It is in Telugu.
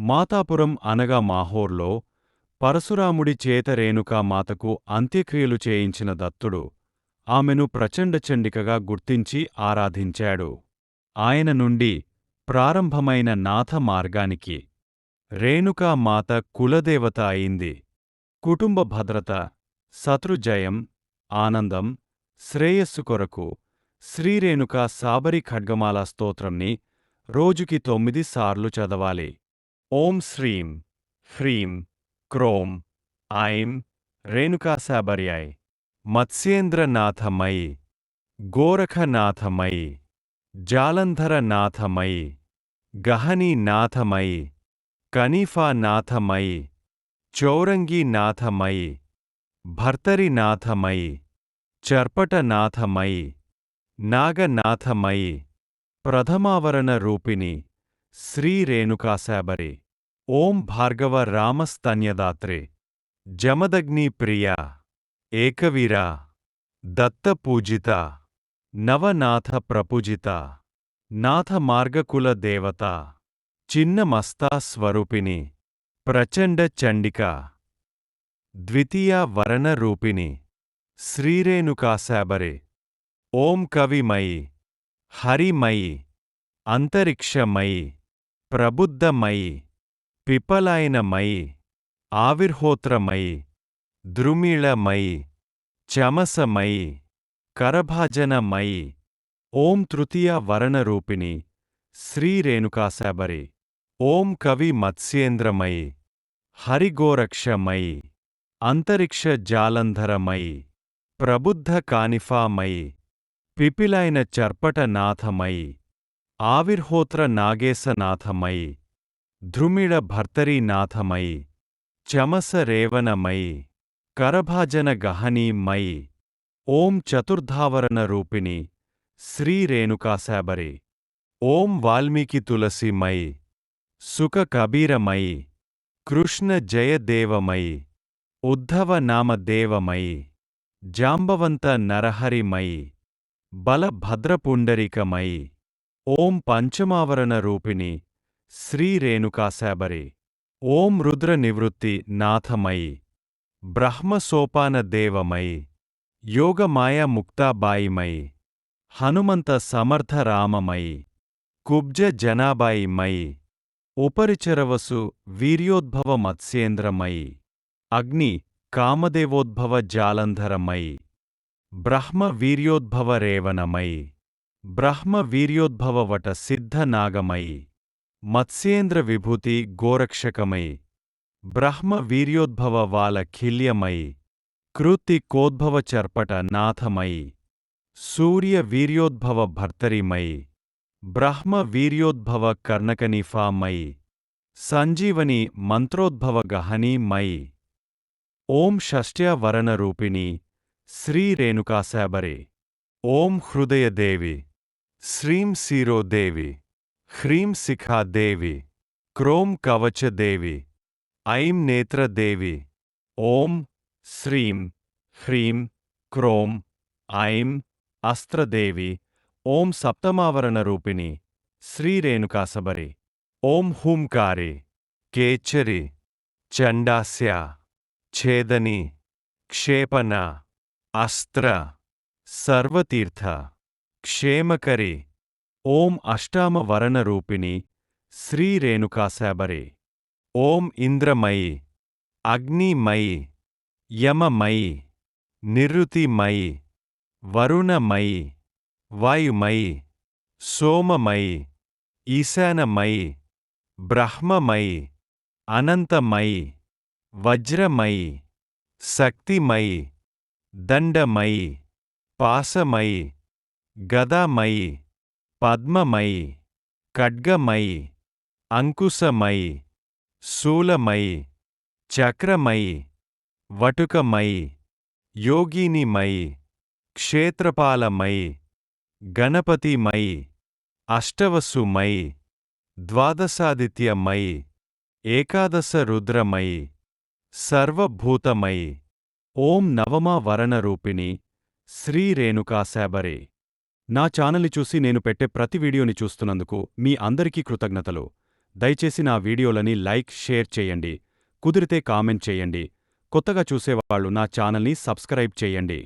మాతాపురం అనగా మాహోర్లో పరశురాముడి చేత రేణుకామాతకు అంత్యక్రియలు చేయించిన దత్తుడు ఆమెను ప్రచండచండికగా గుర్తించి ఆరాధించాడు. ఆయన నుండి ప్రారంభమైన నాథ మార్గానికి రేణుకామాత కులదేవత అయింది. కుటుంబ భద్రత, శత్రుజయం, ఆనందం, శ్రేయస్సు కొరకు శ్రీరేణుకా సాబరి ఖడ్గమాల స్తోత్రంని రోజుకి 9 సార్లు చదవాలి. ఓం శ్రీం హ్రీం క్రోం ఐం రేణుకాసాబర్యాయ్ మత్స్యేంద్రనాథమయి గోరఖనాథమయి జాలంధరనాథమయి గహనీనాథమయి కనీఫానాథమయి చౌరంగీనాథమయి భర్తరినాథమయి చర్పటనాథమయి నాగనాథమయి ప్రథమావరణ రూపిణి శ్రీ రేణుకాసాబరి. ఓం భార్గవ రామస్తన్యదాత్రే జమదగ్ని ప్రియా ఏకవీరా దత్తపూజిత నవనాథ ప్రపూజిత నాథ మార్గకుల దేవత చిన్నమస్తా స్వరూపిణి ప్రచండ చండిక ద్వితీయ వరణ రూపిణి శ్రీరేణుకాసాబరే. ఓం కవిమయి హరిమయి అంతరిక్షమయి ప్రబుద్ధమయి పిపలాయనమయి ఆవిర్హోత్రమయి ద్రుమిళమయి చమసమయి కరభాజనమయి. ఓం తృతీయ వరణరూపిణి శ్రీరేణుకాసాబరే. ఓం కవి మత్స్యేంద్రమయి హరిగోరక్షమయి అంతరిక్ష జాలంధరమయి ప్రబుద్ధ కానిఫామయి పిపిలాయన చర్పటనాథమయి ఆవిర్హోత్ర నాగేశనాథమయి ధృమిళ భర్తరీనాథమయి చమస రేవనమయి కరభాజన గహనీమయి. ఓం చతుర్ధావరణ రూపిణి శ్రీరేణుకాసాబరే. ఓం వాల్మీకి తులసిమయి సుఖ కబీరమయి కృష్ణ జయదేవమయి ఉద్ధవ నామదేవమయి జాంబవంత నరహరిమయి బలభద్రపుండరికమయి. ఓం పంచమావరణ రూపిణి శ్రీరేణుకాసాబరే. ఓం రుద్ర నివృత్తి నాథమయి బ్రహ్మసోపాన దేవమయి యోగమాయా ముక్తాబాయిమయి హనుమంత సమర్థ రామమయి కుబ్జ జనాబాయిమయి ఉపరిచరవసు వీర్యోద్భవ మత్స్యేంద్రమయి అగ్ని కామదేవోద్భవ జాలంధరమయి బ్రహ్మ వీర్యోద్భవ రేవనమయి బ్రహ్మ వీర్యోద్భవ వట సిద్ధనాగమయి మత్స్యేంద్ర విభూతి గోరక్షకమయి బ్రహ్మ వీర్యోద్భవ వాల ఖిల్యమయి కృత్తి కోద్భవ చర్పట నాథమయి సూర్య వీర్యోద్భవ భర్తరిమయి బ్రహ్మ వీర్యోద్భవ కర్ణకనీఫామయి సంజీవని మంత్రోద్భవ గహనీమయి. ఓం షష్ట్య వరణ రూపిణి శ్రీరేణుకాసాబరే. ఓం హృదయదేవి శ్రీం శిరోదేవి హ్రీం శిఖాదేవి క్రోం కవచదేవి ఐం నేత్రదేవి. ఓం శ్రీం హ్రీం క్రోం ఐం అస్త్రదేవి. ఓం సప్తమావరణ రూపిణి శ్రీరేణుకాసాబరే. ఓం హూంకారే కేచరి చండాస్య ఛేదని క్షేపణ అస్త్ర సర్వతీర్థ క్షేమకరి. ఓం అష్టామ వరణ రూపిణి శ్రీరేణుకాసాబరే. ఓం ఇంద్రమయి అగ్నిమయి యమమయి నిరుతిమయి వరుణమయి వాయుమయి సోమమయి ఈశానమయి బ్రహ్మమయి అనంతమయి వజ్రమయి శక్తిమయి దండమయి పాశమయి గదామయి పద్మమయి ఖడ్గమయి అంకుశమయి శూలమయి చక్రమయి వటుకమయి యోగినిమయి క్షేత్రపాలమయి గణపతిమయి అష్టవసుమయి ద్వాదశాదిత్యమయి ఏకాదశ రుద్రమయి సర్వభూతమయి. ఓం నవమ వరణ రూపిణి శ్రీరేణుకాసాబరే. నా ఛానల్ని చూసి నేను పెట్టే ప్రతి వీడియోని చూస్తున్నందుకు మీ అందరికీ కృతజ్ఞతలు. దయచేసి నా వీడియోలని లైక్, షేర్ చేయండి. కుదిరితే కామెంట్ చేయండి. కొత్తగా చూసేవాళ్ళు నా ఛానల్ని సబ్స్క్రైబ్ చేయండి.